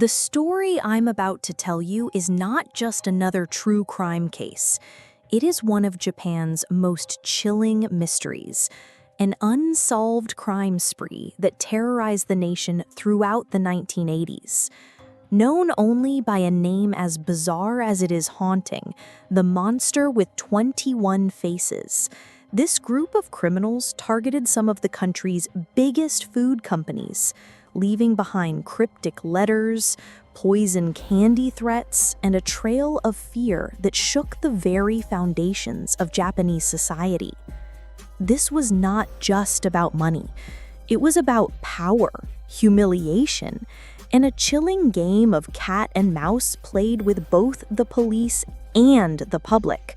The story I'm about to tell you is not just another true crime case. It is one of Japan's most chilling mysteries, an unsolved crime spree that terrorized the nation throughout the 1980s. Known only by a name as bizarre as it is haunting, the monster with 21 faces. This group of criminals targeted some of the country's biggest food companies, leaving behind cryptic letters, poison candy threats, and a trail of fear that shook the very foundations of Japanese society. This was not just about money. It was about power, humiliation, and a chilling game of cat and mouse played with both the police and the public.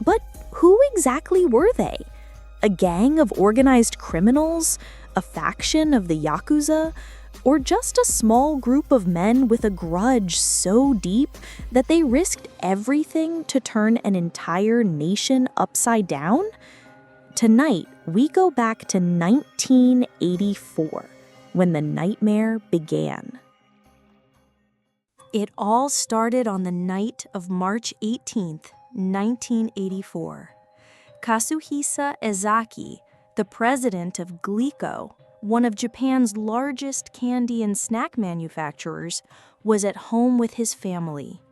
But who exactly were they? A gang of organized criminals? A faction of the Yakuza? Or just a small group of men with a grudge so deep that they risked everything to turn an entire nation upside down? Tonight, we go back to 1984, when the nightmare began. It all started on the night of March 18th, 1984. Katsuhisa Ezaki, the president of Glico, one of Japan's largest candy and snack manufacturers, was at home with his family.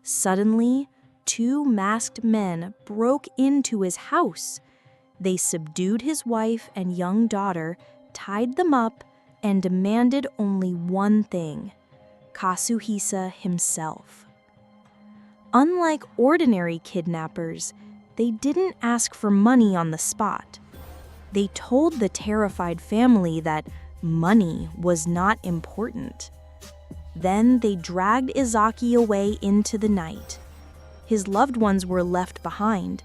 Suddenly, two masked men broke into his house. They subdued his wife and young daughter, tied them up, and demanded only one thing: Katsuhisa himself. Unlike ordinary kidnappers, they didn't ask for money on the spot. They told the terrified family that money was not important. Then they dragged Ezaki away into the night. His loved ones were left behind,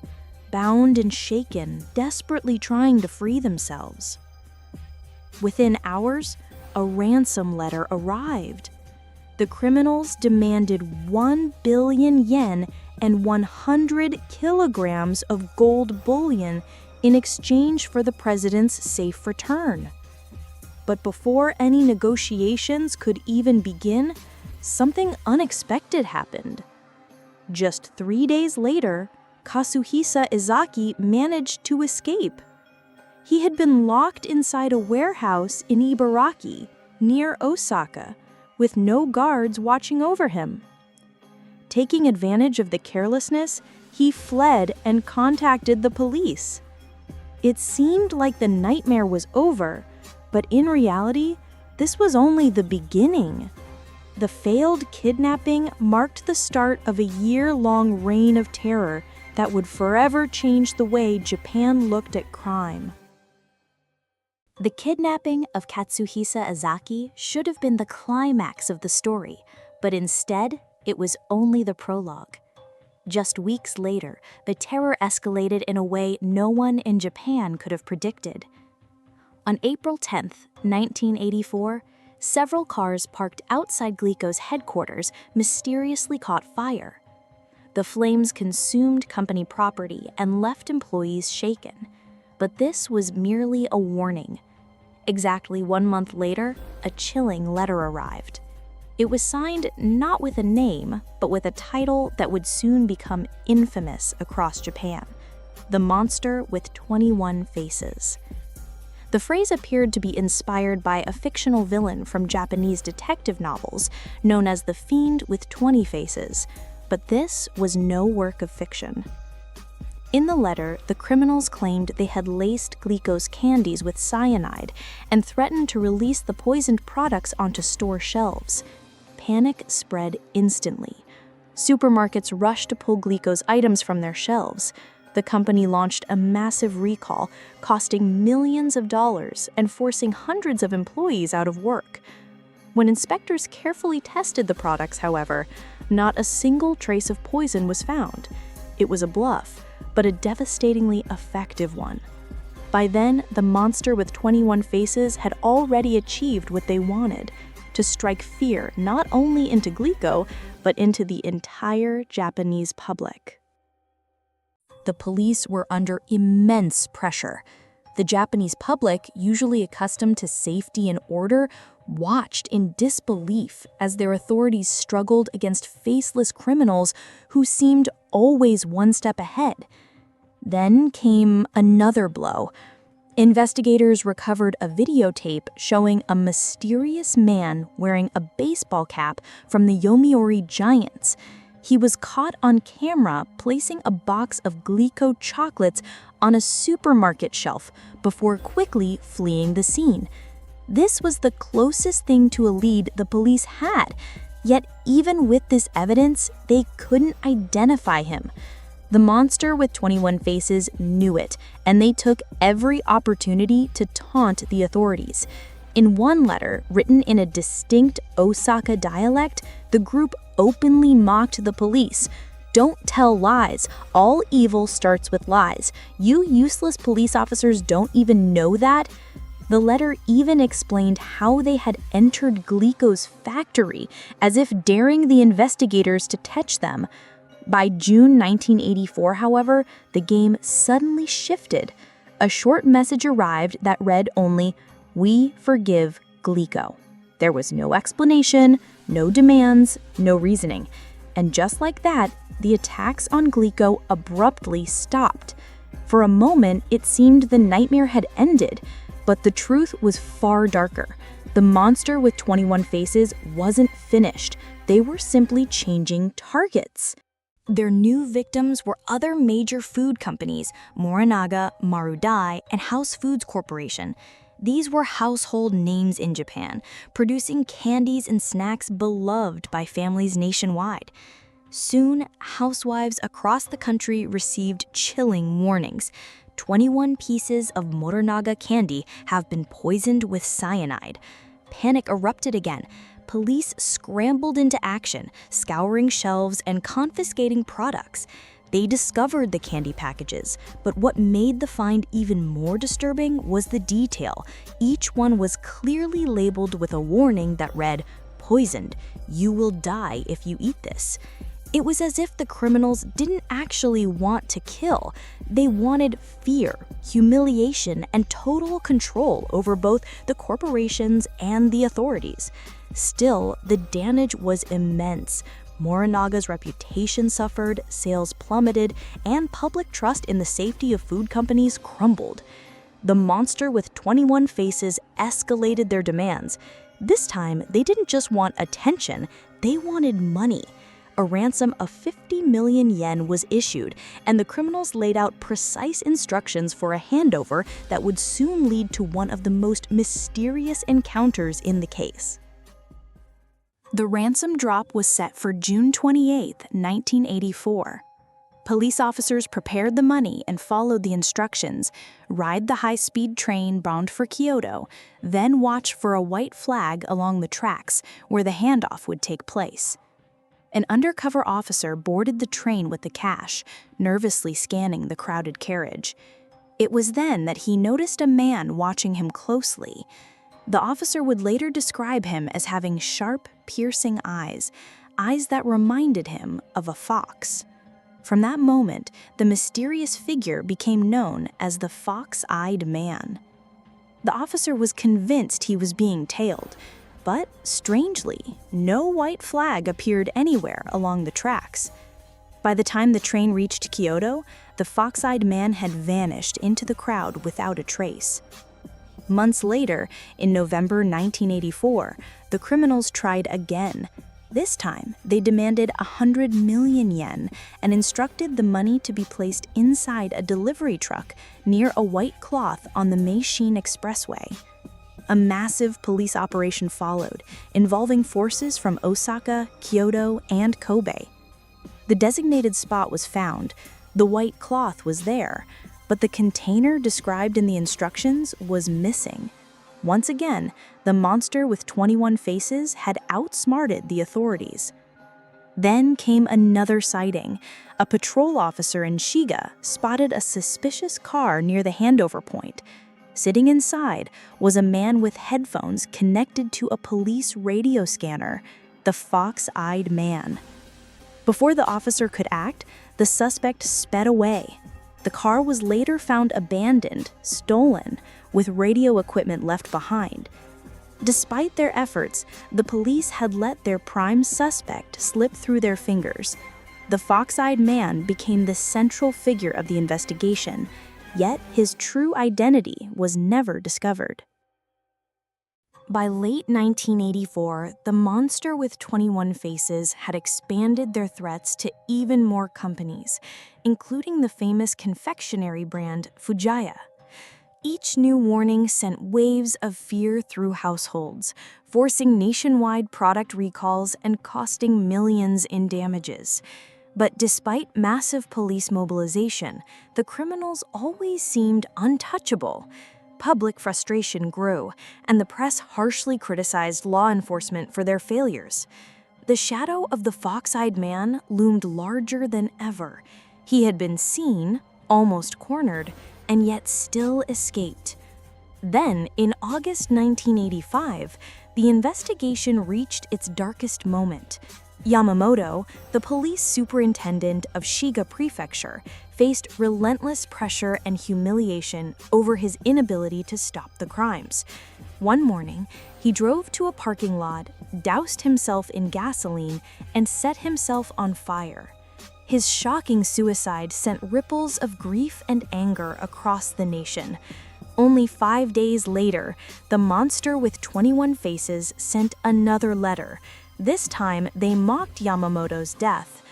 bound and shaken, desperately trying to free themselves. Within hours, a ransom letter arrived. The criminals demanded 1 billion yen and 100 kilograms of gold bullion in exchange for the president's safe return. But before any negotiations could even begin, something unexpected happened. Just 3 days later, Katsuhisa Ezaki managed to escape. He had been locked inside a warehouse in Ibaraki, near Osaka, with no guards watching over him. Taking advantage of the carelessness, he fled and contacted the police. It seemed like the nightmare was over, but in reality, this was only the beginning. The failed kidnapping marked the start of a year-long reign of terror that would forever change the way Japan looked at crime. The kidnapping of Katsuhisa Ezaki should have been the climax of the story, but instead, it was only the prologue. Just weeks later, the terror escalated in a way no one in Japan could have predicted. On April 10th, 1984, several cars parked outside Glico's headquarters mysteriously caught fire. The flames consumed company property and left employees shaken. But this was merely a warning. Exactly 1 month later, a chilling letter arrived. It was signed not with a name, but with a title that would soon become infamous across Japan: The Monster with 21 Faces. The phrase appeared to be inspired by a fictional villain from Japanese detective novels known as the Fiend with 20 Faces, but this was no work of fiction. In the letter, the criminals claimed they had laced Glico's candies with cyanide and threatened to release the poisoned products onto store shelves. Panic spread instantly. Supermarkets rushed to pull Glico's items from their shelves. The company launched a massive recall, costing millions of dollars and forcing hundreds of employees out of work. When inspectors carefully tested the products, however, not a single trace of poison was found. It was a bluff, but a devastatingly effective one. By then, the monster with 21 faces had already achieved what they wanted: to strike fear not only into Glico, but into the entire Japanese public. The police were under immense pressure. The Japanese public, usually accustomed to safety and order, watched in disbelief as their authorities struggled against faceless criminals who seemed always one step ahead. Then came another blow. Investigators recovered a videotape showing a mysterious man wearing a baseball cap from the Yomiuri Giants. He was caught on camera placing a box of Glico chocolates on a supermarket shelf before quickly fleeing the scene. This was the closest thing to a lead the police had, yet even with this evidence, they couldn't identify him. The monster with 21 faces knew it, and they took every opportunity to taunt the authorities. In one letter, written in a distinct Osaka dialect, the group openly mocked the police. "Don't tell lies. All evil starts with lies. You useless police officers don't even know that?" The letter even explained how they had entered Glico's factory, as if daring the investigators to touch them. By June 1984, however, the game suddenly shifted. A short message arrived that read only, "We forgive Glico." There was no explanation, no demands, no reasoning. And just like that, the attacks on Glico abruptly stopped. For a moment, it seemed the nightmare had ended, but the truth was far darker. The monster with 21 faces wasn't finished. They were simply changing targets. Their new victims were other major food companies, Morinaga, Marudai, and House Foods Corporation. These were household names in Japan, producing candies and snacks beloved by families nationwide. Soon, housewives across the country received chilling warnings. 21 pieces of Morinaga candy have been poisoned with cyanide. Panic erupted again. Police scrambled into action, scouring shelves and confiscating products. They discovered the candy packages, but what made the find even more disturbing was the detail. Each one was clearly labeled with a warning that read, "Poisoned. You will die if you eat this." It was as if the criminals didn't actually want to kill. They wanted fear, humiliation, and total control over both the corporations and the authorities. Still, the damage was immense. Morinaga's reputation suffered, sales plummeted, and public trust in the safety of food companies crumbled. The monster with 21 faces escalated their demands. This time, they didn't just want attention, they wanted money. A ransom of 50 million yen was issued, and the criminals laid out precise instructions for a handover that would soon lead to one of the most mysterious encounters in the case. The ransom drop was set for June 28, 1984. Police officers prepared the money and followed the instructions: ride the high-speed train bound for Kyoto, then watch for a white flag along the tracks where the handoff would take place. An undercover officer boarded the train with the cash, nervously scanning the crowded carriage. It was then that he noticed a man watching him closely. The officer would later describe him as having sharp, piercing eyes that reminded him of a fox. From that moment, the mysterious figure became known as the Fox-Eyed Man. The officer was convinced he was being tailed, but strangely, no white flag appeared anywhere along the tracks. By the time the train reached Kyoto, the Fox-Eyed Man had vanished into the crowd without a trace. Months later, in November 1984, the criminals tried again. This time, they demanded 100 million yen and instructed the money to be placed inside a delivery truck near a white cloth on the Meishin Expressway. A massive police operation followed, involving forces from Osaka, Kyoto, and Kobe. The designated spot was found. The white cloth was there, but the container described in the instructions was missing. Once again, the monster with 21 faces had outsmarted the authorities. Then came another sighting. A patrol officer in Shiga spotted a suspicious car near the handover point. Sitting inside was a man with headphones connected to a police radio scanner, the Fox-Eyed Man. Before the officer could act, the suspect sped away. The car was later found abandoned, stolen, with radio equipment left behind. Despite their efforts, the police had let their prime suspect slip through their fingers. The fox-eyed man became the central figure of the investigation, yet his true identity was never discovered. By late 1984, the monster with 21 faces had expanded their threats to even more companies, including the famous confectionery brand Fujaya. Each new warning sent waves of fear through households, forcing nationwide product recalls and costing millions in damages. But despite massive police mobilization, the criminals always seemed untouchable. Public frustration grew, and the press harshly criticized law enforcement for their failures. The shadow of the fox-eyed man loomed larger than ever. He had been seen, almost cornered, and yet still escaped. Then, in August 1985, the investigation reached its darkest moment. Yamamoto, the police superintendent of Shiga Prefecture, faced relentless pressure and humiliation over his inability to stop the crimes. One morning, he drove to a parking lot, doused himself in gasoline, and set himself on fire. His shocking suicide sent ripples of grief and anger across the nation. Only 5 days later, the monster with 21 faces sent another letter. This time, they mocked Yamamoto's death.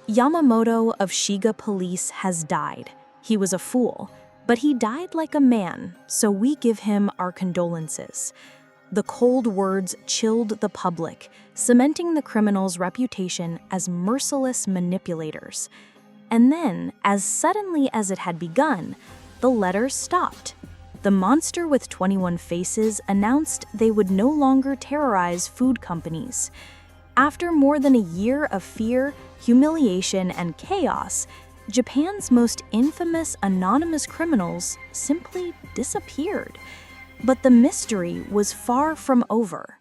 Yamamoto of Shiga Police has died. He was a fool, but he died like a man, so we give him our condolences. The cold words chilled the public, cementing the criminal's reputation as merciless manipulators. And then, as suddenly as it had begun, the letter stopped. The monster with 21 faces announced they would no longer terrorize food companies. After more than a year of fear, humiliation, and chaos, Japan's most infamous anonymous criminals simply disappeared. But the mystery was far from over.